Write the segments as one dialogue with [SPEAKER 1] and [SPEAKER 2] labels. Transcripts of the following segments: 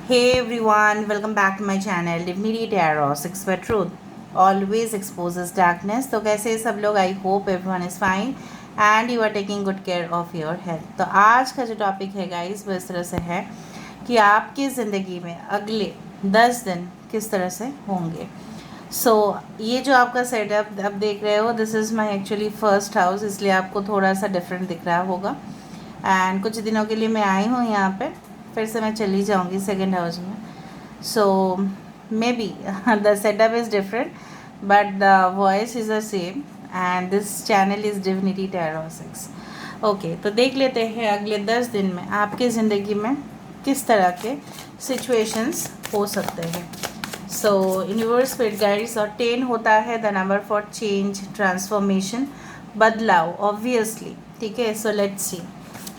[SPEAKER 1] Hey everyone, welcome back to my channel Divinity Tarot 6 for Truth always exposes darkness। तो कैसे हैं सब लोग? I hope everyone is fine and you are taking good care of your health. तो आज का जो topic है गाइस वो इस तरह से है कि आपकी ज़िंदगी में अगले 10 दिन किस तरह से होंगे। ये जो आपका सेटअप अब देख रहे हो, this is my actually first house, इसलिए आपको थोड़ा सा डिफरेंट दिख रहा होगा। एंड कुछ दिनों के लिए मैं आई हूँ यहाँ पे, फिर से मैं चली जाऊँगी सेकेंड हाउस में। So maybe the setup is different but the voice is the same and this channel is Divinity Tarot 6। Okay, तो देख लेते हैं अगले 10 दिन में आपकी ज़िंदगी में किस तरह के सिचुएशंस हो सकते हैं। सो यूनिवर्स स्पिरिट गाइड्स और 10 होता है the number for change, transformation, बदलाव ऑब्वियसली। ठीक है, so let's see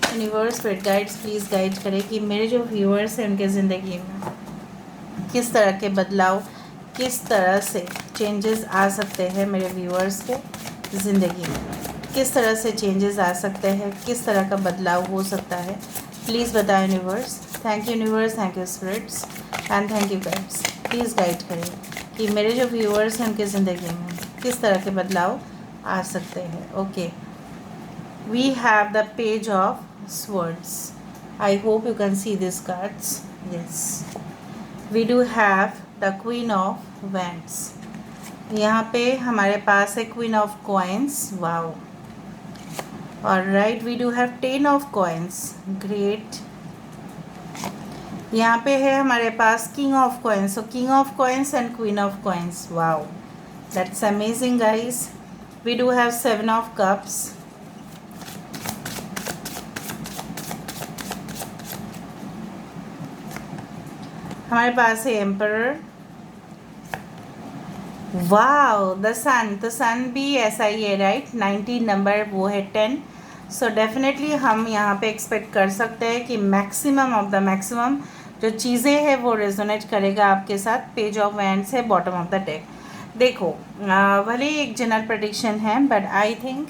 [SPEAKER 1] universe spirit guides please guide करें कि मेरे जो व्यूअर्स हैं उनके ज़िंदगी में किस तरह के बदलाव, किस तरह से चेंजेस आ सकते हैं मेरे व्यूअर्स के ज़िंदगी में, किस तरह से चेंजेस आ सकते हैं, किस तरह का बदलाव हो सकता है। प्लीज़ बताएं universe. Thank you universe, thank you spirits and thank you guides. Please guide करें कि मेरे जो व्यूअर्स हैं उनके ज़िंदगी में किस तरह के बदलाव आ सकते हैं। Okay, we have the page of swords. I hope you can see these cards. Yes, we do have the queen of wands. यहाँ पे हमारे पास है queen of coins. Wow. Alright, we do have 10 of coins. Great. यहाँ पे है हमारे पास king of coins. So king of coins and queen of coins. Wow, that's amazing guys. We do have 7 of cups. हमारे पास है emperor. Wow, the सन, तो सन भी ऐसा ही है राइट। 19 नंबर वो है 10। सो डेफिनेटली हम यहाँ पे एक्सपेक्ट कर सकते हैं कि मैक्सिमम ऑफ द मैक्सिमम जो चीज़ें हैं वो रेजोनेट करेगा आपके साथ। पेज ऑफ वैंड्स है बॉटम ऑफ द डेक। देखो, भले ही एक जनरल प्रेडिक्शन है but I think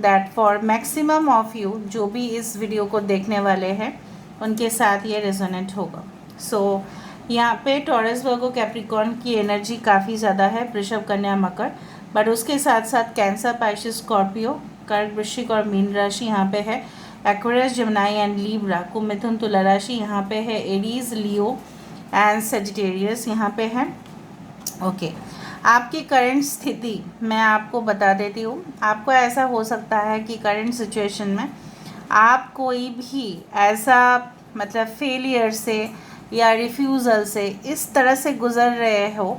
[SPEAKER 1] that for maximum of you जो भी इस वीडियो को देखने वाले हैं उनके साथ ये रेजोनेट होगा। सो यहाँ पे टॉरस वर्गो कैप्रिकॉर्न की एनर्जी काफ़ी ज़्यादा है, वृषभ कन्या मकर, बट उसके साथ साथ कैंसर, पाइशिस, स्कॉर्पियो, कर्क, वृश्चिक और मीन राशि यहाँ पे है। एक्वेरियस, जेमिनी एंड लीब्रा, कुंभ, मिथुन, तुला राशि यहाँ पे है। एरीज, लियो एंड सेजिटेरियस यहाँ पे है। ओके, आपकी करंट स्थिति मैं आपको बता देती हूँ। आपको ऐसा हो सकता है कि करंट सिचुएशन में आप कोई भी ऐसा मतलब फेलियर से या रिफ्यूज़ल से इस तरह से गुज़र रहे हो,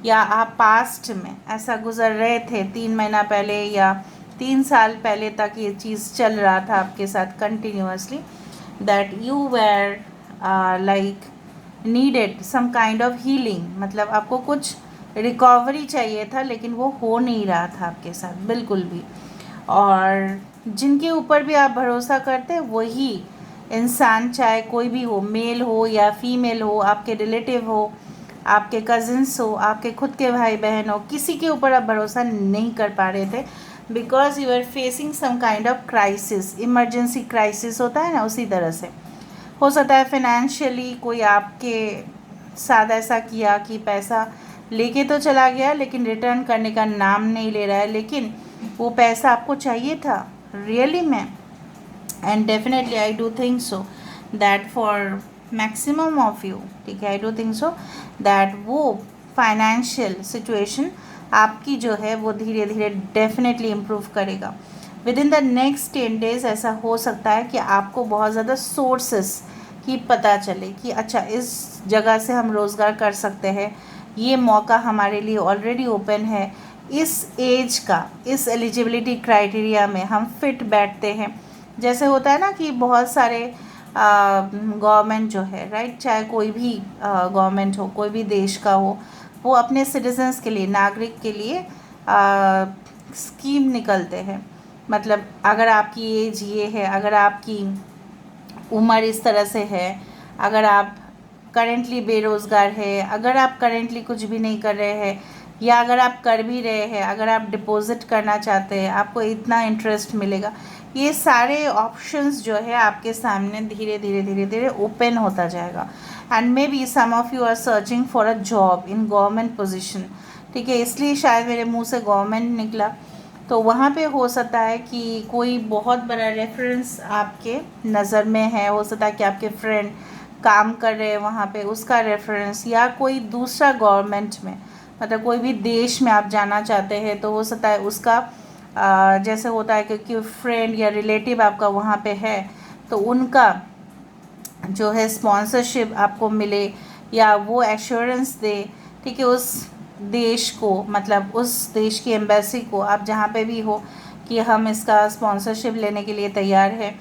[SPEAKER 1] या आप पास्ट में ऐसा गुज़र रहे थे 3 महीना पहले या 3 साल पहले तक ये चीज़ चल रहा था आपके साथ continuously, that you were like needed some kind of healing. मतलब आपको कुछ रिकवरी चाहिए था लेकिन वो हो नहीं रहा था आपके साथ बिल्कुल भी। और जिनके ऊपर भी आप भरोसा करते वही इंसान, चाहे कोई भी हो, मेल हो या फीमेल हो, आपके रिलेटिव हो, आपके कज़िन्स हो, आपके खुद के भाई बहन हो, किसी के ऊपर आप भरोसा नहीं कर पा रहे थे because you are facing some kind of crisis. Emergency crisis होता है ना, उसी तरह से हो सकता है। फाइनेंशियली कोई आपके साथ ऐसा किया कि पैसा लेके तो चला गया लेकिन रिटर्न करने का नाम नहीं ले रहा है, लेकिन वो पैसा आपको चाहिए था रियली में। And definitely I do think so that for maximum of you, ठीक है, I do think so that वो फाइनेंशियल सिचुएशन आपकी जो है वो धीरे धीरे डेफिनेटली इम्प्रूव करेगा। With in the next 10 days ऐसा हो सकता है कि आपको बहुत ज़्यादा सोर्सेस की पता चले कि अच्छा इस जगह से हम रोज़गार कर सकते हैं, ये मौका हमारे लिए ऑलरेडी ओपन है, इस एज का, इस एलिजिबिलिटी क्राइटेरिया में हम फिट बैठते हैं। जैसे होता है ना कि बहुत सारे गवर्नमेंट जो है राइट, चाहे कोई भी गवर्नमेंट हो, कोई भी देश का हो, वो अपने सिटीजन्स के लिए, नागरिक के लिए स्कीम निकलते हैं। मतलब अगर आपकी एज ये है, अगर आपकी उम्र इस तरह से है, अगर आप करेंटली बेरोज़गार है, अगर आप करेंटली कुछ भी नहीं कर रहे हैं, या अगर आप कर भी रहे हैं, अगर आप डिपॉजिट करना चाहते हैं आपको इतना इंटरेस्ट मिलेगा। ये सारे ऑप्शंस जो है आपके सामने धीरे धीरे धीरे धीरे ओपन होता जाएगा and may be some of you are searching for a job in government position, ठीक है, इसलिए शायद मेरे मुंह से गवर्नमेंट निकला। तो वहाँ पे हो सकता है कि कोई बहुत बड़ा रेफरेंस आपके नज़र में है, हो सकता है कि आपके फ्रेंड काम कर रहे हैं वहाँ पे, उसका रेफरेंस, या कोई दूसरा गवर्नमेंट में, मतलब कोई भी देश में आप जाना चाहते हैं तो हो सकता है उसका जैसे होता है कि फ्रेंड या रिलेटिव आपका वहाँ पे है तो उनका जो है स्पॉन्सरशिप आपको मिले या वो एश्योरेंस दे, ठीक है, उस देश को, मतलब उस देश की एम्बेसी को, आप जहाँ पे भी हो, कि हम इसका स्पॉन्सरशिप लेने के लिए तैयार है।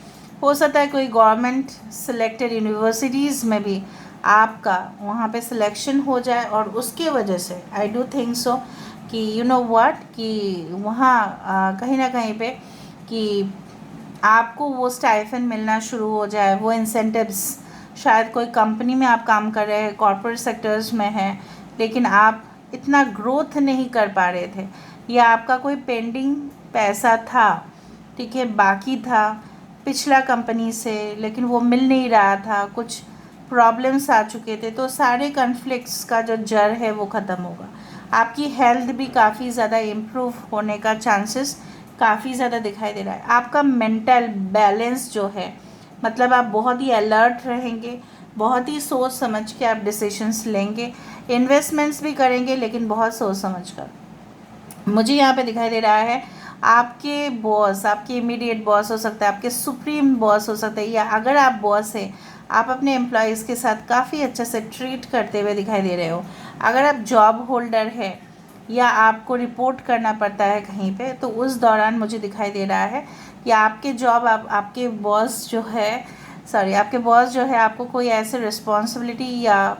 [SPEAKER 1] हो सकता है कोई गवर्नमेंट सिलेक्टेड यूनिवर्सिटीज़ में भी आपका वहाँ पे सिलेक्शन हो जाए और उसके वजह से आई डू थिंक सो कि यू नो व्हाट कि वहाँ कहीं ना कहीं पे कि आपको वो स्टाइफन मिलना शुरू हो जाए, वो इंसेंटिव्स, शायद कोई कंपनी में आप काम कर रहे हैं, कॉर्पोरेट सेक्टर्स में हैं, लेकिन आप इतना ग्रोथ नहीं कर पा रहे थे, या आपका कोई पेंडिंग पैसा था, ठीक है, बाकी था पिछला कंपनी से, लेकिन वो मिल नहीं रहा था, कुछ प्रॉब्लम्स आ चुके थे, तो सारे कन्फ्लिक्ट्स का जो जड़ है वो ख़त्म होगा। आपकी हेल्थ भी काफ़ी ज़्यादा इम्प्रूव होने का चांसेस काफ़ी ज़्यादा दिखाई दे रहा है। आपका मेंटल बैलेंस जो है, मतलब आप बहुत ही अलर्ट रहेंगे, बहुत ही सोच समझ के आप डिसीजंस लेंगे, इन्वेस्टमेंट्स भी करेंगे लेकिन बहुत सोच समझ कर। मुझे यहाँ पे दिखाई दे रहा है आपके बॉस, आपके इमीडिएट बॉस हो सकता है, आपके सुप्रीम बॉस हो सकते हैं, या अगर आप बॉस हैं आप अपने एम्प्लॉयज़ के साथ काफ़ी अच्छे से ट्रीट करते हुए दिखाई दे रहे हो। अगर आप जॉब होल्डर है या आपको रिपोर्ट करना पड़ता है कहीं पे, तो उस दौरान मुझे दिखाई दे रहा है कि आपके जॉब आपके बॉस जो है, सॉरी, आपके बॉस जो है आपको कोई ऐसे रिस्पॉन्सिबिलिटी या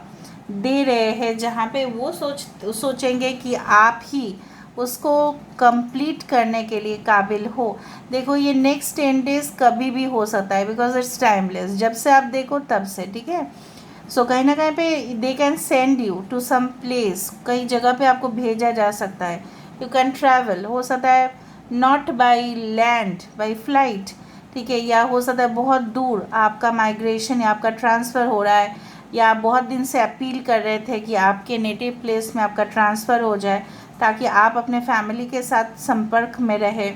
[SPEAKER 1] दे रहे हैं जहाँ पे वो सोचेंगे कि आप ही उसको कंप्लीट करने के लिए काबिल हो। देखो ये नेक्स्ट 10 डेज़ कभी भी हो सकता है, बिकॉज इट्स टाइमलेस, जब से आप देखो तब से, ठीक है। सो कहीं ना कहीं पे they can send you to some place, कई जगह पे आपको भेजा जा सकता है, यू कैन ट्रैवल, हो सकता है not by land, by flight, ठीक है, या हो सकता है बहुत दूर आपका माइग्रेशन या आपका ट्रांसफ़र हो रहा है, या आप बहुत दिन से अपील कर रहे थे कि आपके नेटिव प्लेस में आपका ट्रांसफ़र हो जाए ताकि आप अपने फैमिली के साथ संपर्क में रहे।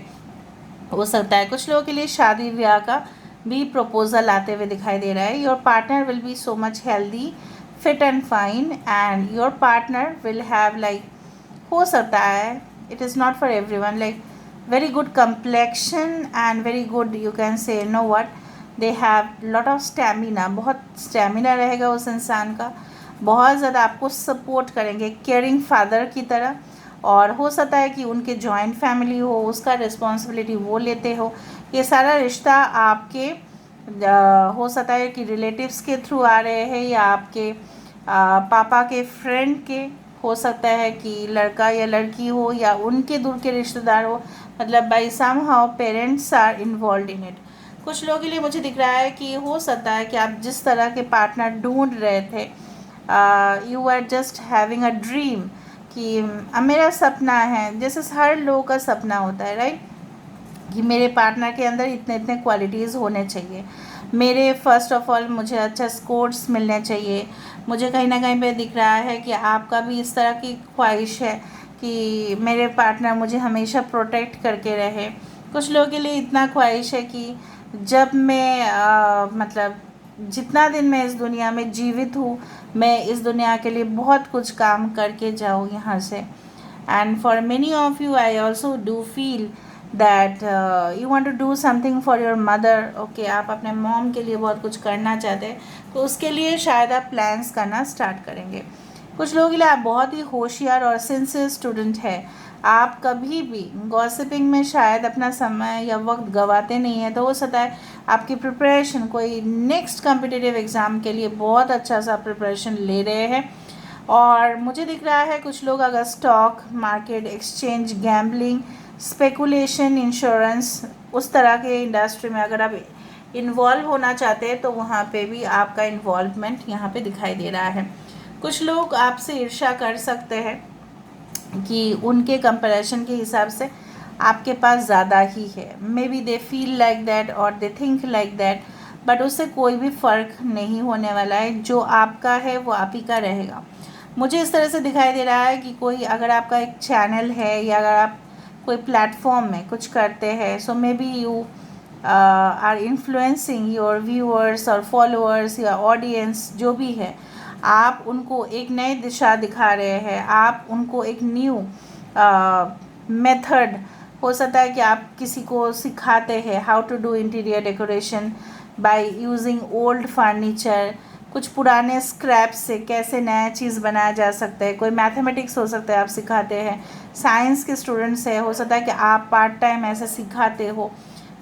[SPEAKER 1] हो सकता है कुछ लोगों के लिए शादी ब्याह का भी प्रपोजल आते हुए दिखाई दे रहा है। Your partner will be so much healthy, fit and fine, and your partner will have like, हो सकता है it is not for everyone, like very good complexion and very good, you can say, know what, they have lot of stamina, बहुत stamina रहेगा उस इंसान का, बहुत ज़्यादा आपको सपोर्ट करेंगे केयरिंग फादर की तरह। और हो सकता है कि उनके जॉइंट फैमिली हो, उसका रिस्पॉन्सिबिलिटी वो लेते हो। ये सारा रिश्ता आपके हो सकता है कि रिलेटिव्स के थ्रू आ रहे हैं, या आपके पापा के फ्रेंड के, हो सकता है कि लड़का या लड़की हो, या उनके दूर के रिश्तेदार हो, मतलब by somehow parents are involve in it. कुछ लोगों के लिए मुझे दिख रहा है कि हो सकता है कि आप जिस तरह के पार्टनर ढूंढ रहे थे, you are just having a dream कि मेरा सपना है, जैसे हर लोगों का सपना होता है, राइट, कि मेरे पार्टनर के अंदर इतने इतने क्वालिटीज़ होने चाहिए, मेरे फर्स्ट ऑफ ऑल मुझे अच्छा स्कोर्स मिलने चाहिए। मुझे कहीं ना कहीं पे दिख रहा है कि आपका भी इस तरह की ख्वाहिश है कि मेरे पार्टनर मुझे हमेशा प्रोटेक्ट करके रहे। कुछ लोगों के लिए इतना ख्वाहिश है कि जब मैं मतलब जितना दिन मैं इस दुनिया में जीवित हूँ, मैं इस दुनिया के लिए बहुत कुछ काम करके जाऊँ यहाँ से। And for many of you I also do feel that you want to do something for your mother, okay, आप अपने मॉम के लिए बहुत कुछ करना चाहते हैं, तो उसके लिए शायद आप प्लान्स करना स्टार्ट करेंगे। कुछ लोगों के लिए आप बहुत ही होशियार और सिंसियर स्टूडेंट है, आप कभी भी गॉसिपिंग में शायद अपना समय या वक्त गवाते नहीं हैं, तो हो सकता है आपकी प्रिपरेशन कोई नेक्स्ट कॉम्पिटिटिव एग्ज़ाम के लिए बहुत अच्छा सा प्रिपरेशन ले रहे हैं। और मुझे दिख रहा है कुछ लोग अगर stock market, exchange, gambling, speculation, insurance, उस तरह के इंडस्ट्री में अगर आप इन्वॉल्व होना चाहते हैं तो वहाँ पे भी आपका इन्वॉल्वमेंट यहाँ पे दिखाई दे रहा है। कुछ लोग आपसे ईर्ष्या कर सकते हैं कि उनके कंपैरिजन के हिसाब से आपके पास ज़्यादा ही है, maybe they feel like that और they think like that, but उससे कोई भी फ़र्क नहीं होने वाला है। जो आपका है वो आप ही का रहेगा। मुझे इस तरह से दिखाई दे रहा है कि कोई अगर आपका एक चैनल है या अगर आप कोई प्लेटफॉर्म में कुछ करते हैं, so maybe you are influencing your viewers और फॉलोअर्स या ऑडियंस जो भी है, आप उनको एक नई दिशा दिखा रहे हैं, आप उनको एक न्यू मेथड, हो सकता है कि आप किसी को सिखाते हैं how to do interior decoration by using old furniture, कुछ पुराने स्क्रैप से कैसे नया चीज़ बनाया जा सकता है। कोई मैथमेटिक्स हो सकता है आप सिखाते हैं, साइंस के स्टूडेंट्स है, हो सकता है कि आप पार्ट टाइम ऐसे सिखाते हो,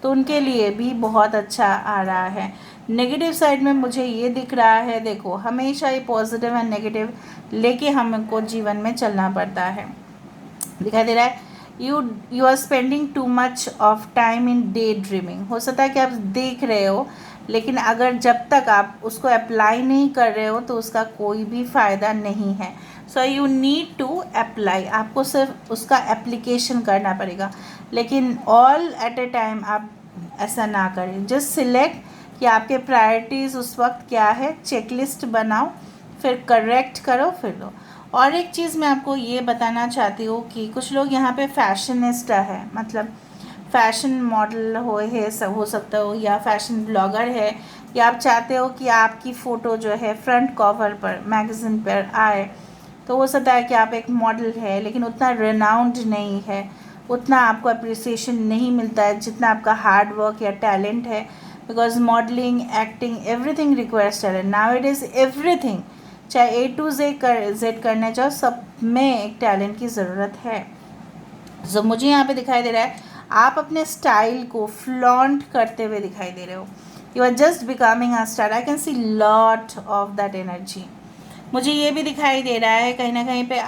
[SPEAKER 1] तो उनके लिए भी बहुत अच्छा आ रहा है। नेगेटिव साइड में मुझे ये दिख रहा है, देखो हमेशा ये पॉजिटिव एंड नेगेटिव लेके हमको जीवन में चलना पड़ता है। दिखाई दे रहा है you are spending too much of time in day dreaming. हो सकता है कि आप देख रहे हो, लेकिन अगर जब तक आप उसको अप्लाई नहीं कर रहे हो तो उसका कोई भी फ़ायदा नहीं है। So you need to apply, आपको सिर्फ उसका एप्लीकेशन करना पड़ेगा, लेकिन ऑल एट ए टाइम आप ऐसा ना करें। जस्ट सिलेक्ट कि आपके प्रायोरिटीज़ उस वक्त क्या है, चेकलिस्ट बनाओ, फिर करेक्ट करो, फिर दो। और एक चीज़ मैं आपको ये बताना चाहती हूँ कि कुछ लोग यहाँ पे फैशनिस्टा है, मतलब फ़ैशन मॉडल है, सब हो सकता हो, या फैशन ब्लॉगर है, या आप चाहते हो कि आपकी फ़ोटो जो है फ्रंट कवर पर मैगज़ीन पर आए, तो हो सकता है कि आप एक मॉडल है लेकिन उतना रेनाउंड नहीं है, उतना आपको अप्रिसिएशन नहीं मिलता है जितना आपका हार्ड वर्क या टैलेंट है। Because modelling, acting, everything requires talent now it is, everything, चाहे A to Z करने जाओ, सब में एक टैलेंट की ज़रूरत है। सो मुझे यहाँ पे दिखाई दे रहा है आप अपने स्टाइल को फ्लॉन्ट करते हुए दिखाई दे रहे हो। You are just becoming a star, I can see lot of that energy. मुझे ये भी दिखाई दे रहा है कहीं ना कहीं पे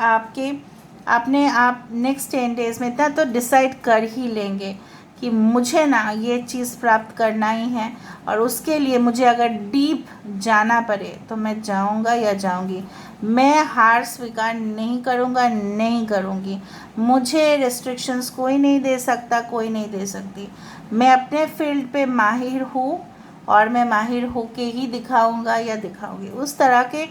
[SPEAKER 1] आपने आप नेक्स्ट 10 डेज़ में इतना तो डिसाइड कर ही लेंगे कि मुझे ना ये चीज़ प्राप्त करना ही है, और उसके लिए मुझे अगर डीप जाना पड़े तो मैं जाऊंगा या जाऊंगी। मैं हार स्वीकार नहीं करूंगा, नहीं करूंगी। मुझे रेस्ट्रिक्शंस कोई नहीं दे सकता, कोई नहीं दे सकती। मैं अपने फील्ड पे माहिर हूँ और मैं माहिर होके ही दिखाऊंगा या दिखाऊंगी। उस तरह के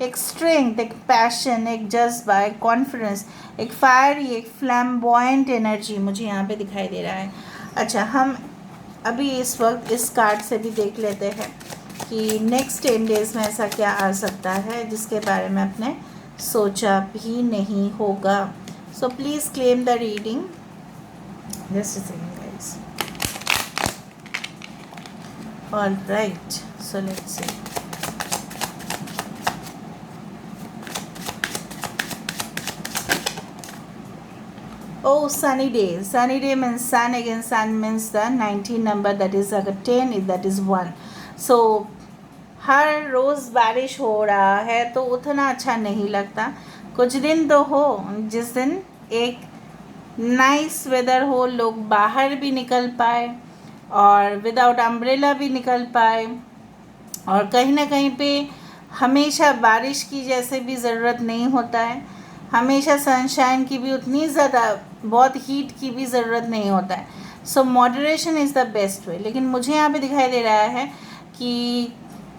[SPEAKER 1] एक स्ट्रेंथ, एक पैशन, एक जज्बा, एक कॉन्फिडेंस, एक फायरी, एक फ्लैम्बॉयंट एनर्जी मुझे यहाँ पे दिखाई दे रहा है। अच्छा, हम अभी इस वक्त इस कार्ड से भी देख लेते हैं कि नेक्स्ट 10 डेज़ में ऐसा क्या आ सकता है जिसके बारे में आपने सोचा भी नहीं होगा। So please claim the reading. Just a second guys. All right, so let's see. Oh, sunny day. Sunny day means sun, again sun means the 19 number, that is अगर 10 that is 1. So हर रोज़ बारिश हो रहा है तो उतना अच्छा नहीं लगता। कुछ दिन तो हो जिस दिन एक नाइस वेदर हो, लोग बाहर भी निकल पाए और विदाउट अम्ब्रेला भी निकल पाए, और कहीं ना कहीं पे हमेशा बारिश की जैसे भी ज़रूरत नहीं होता है, हमेशा सनशाइन की भी उतनी ज़्यादा बहुत हीट की भी ज़रूरत नहीं होता है। So moderation is the best way. लेकिन मुझे यहाँ पे दिखाई दे रहा है कि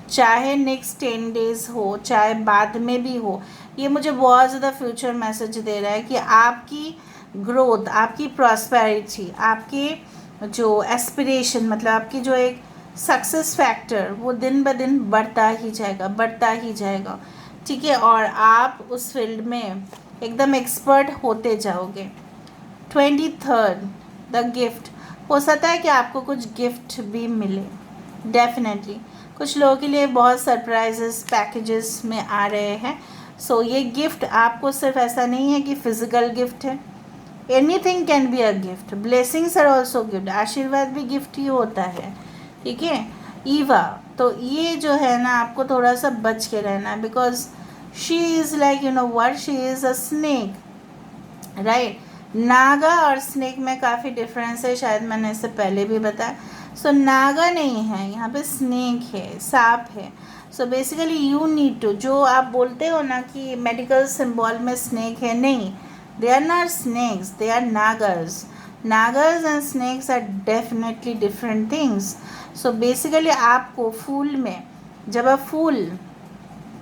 [SPEAKER 1] चाहे नेक्स्ट 10 डेज़ हो, चाहे बाद में भी हो, ये मुझे बहुत ज़्यादा फ्यूचर मैसेज दे रहा है कि आपकी ग्रोथ, आपकी प्रॉस्पेरिटी, आपके जो एस्पिरेशन, मतलब आपकी जो एक सक्सेस फैक्टर, वो दिन ब दिन बढ़ता ही जाएगा, बढ़ता ही जाएगा। ठीक है, और आप उस फील्ड में एकदम एक्सपर्ट होते जाओगे। 23rd द गिफ्ट, हो सकता है कि आपको कुछ गिफ्ट भी मिले, डेफिनेटली कुछ लोगों के लिए बहुत सरप्राइजेस पैकेजेस में आ रहे हैं। सो ये गिफ्ट आपको सिर्फ ऐसा नहीं है कि फिजिकल गिफ्ट है, anything can be a gift. Blessings are also gift, आशीर्वाद भी गिफ्ट ही होता है। ठीक है, ईवा, तो ये जो है ना, आपको थोड़ा सा बच के रहना है, because she is like, you know what, she is a snake, right. Naga और स्नेक में काफ़ी डिफरेंस है, शायद मैंने इससे पहले भी बताया। सो नागा नहीं है यहाँ पे, स्नेक है, सांप है। So basically you need to, जो आप बोलते हो ना कि मेडिकल सिंबल में स्नेक है, नहीं, they are not snakes, they are नागर्स। नागर्स and snakes are definitely different things. So basically आपको फूल में, जब आप फूल,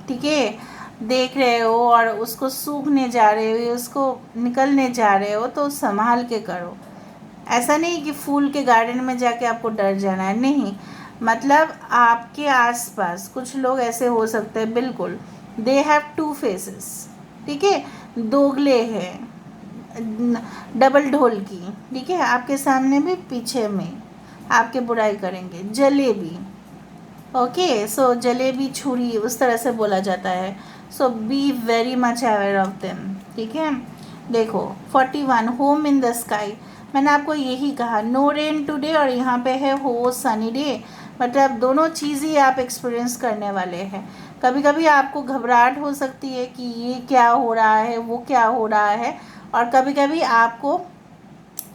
[SPEAKER 1] ठीक है, देख रहे हो और उसको सूखने जा रहे हो, उसको निकलने जा रहे हो, तो संभाल के करो. ऐसा नहीं कि फूल के गार्डन में जाके आपको डर जाना है, नहीं. मतलब आपके आसपास कुछ लोग ऐसे हो सकते हैं, बिल्कुल, दे हैव टू फेसेस, ठीक है, दोगले हैं, डबल ढोल की, ठीक है, आपके सामने भी पीछे में आपके बुराई करेंगे. जलेबी, ओके, सो जलेबी छुरी उस तरह से बोला जाता है. So be very much aware of them, ठीक है. देखो 41 होम इन द स्काई, मैंने आपको यही कहा, नो रेन टुडे, और यहाँ पे है हो सनी डे. मतलब दोनों चीज़ ही आप एक्सपीरियंस करने वाले हैं. कभी कभी आपको घबराहट हो सकती है कि ये क्या हो रहा है, वो क्या हो रहा है, और कभी कभी आपको,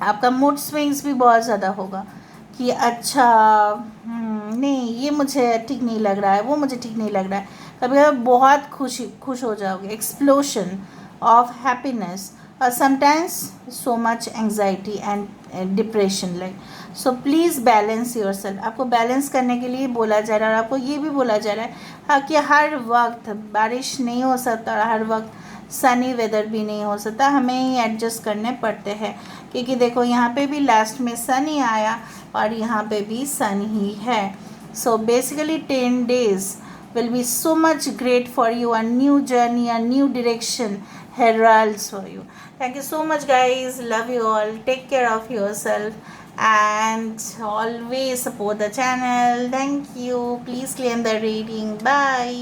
[SPEAKER 1] आपका मूड स्विंग्स भी बहुत ज़्यादा होगा कि अच्छा, नहीं ये मुझे ठीक नहीं लग रहा है, वो मुझे ठीक नहीं लग रहा है. कभी कभी बहुत खुश हो जाओगे, एक्सप्लोशन ऑफ हैप्पीनेस, और sometimes so much anxiety and depression like. So please balance your self. आपको बैलेंस करने के लिए बोला जा रहा है, और आपको ये भी बोला जा रहा है हाँ कि हर वक्त बारिश नहीं हो सकता, और हर वक्त सनी वेदर भी नहीं हो सकता, हमें ही एडजस्ट करने पड़ते हैं. क्योंकि देखो यहाँ पे भी लास्ट में सन ही आया, और यहाँ पे भी सन ही है. So basically 10 days will be so much great for you, a new journey, a new direction heralds for you. Thank you so much guys, love you all, take care of yourself, and always support the channel. Thank you, please claim the rating. Bye.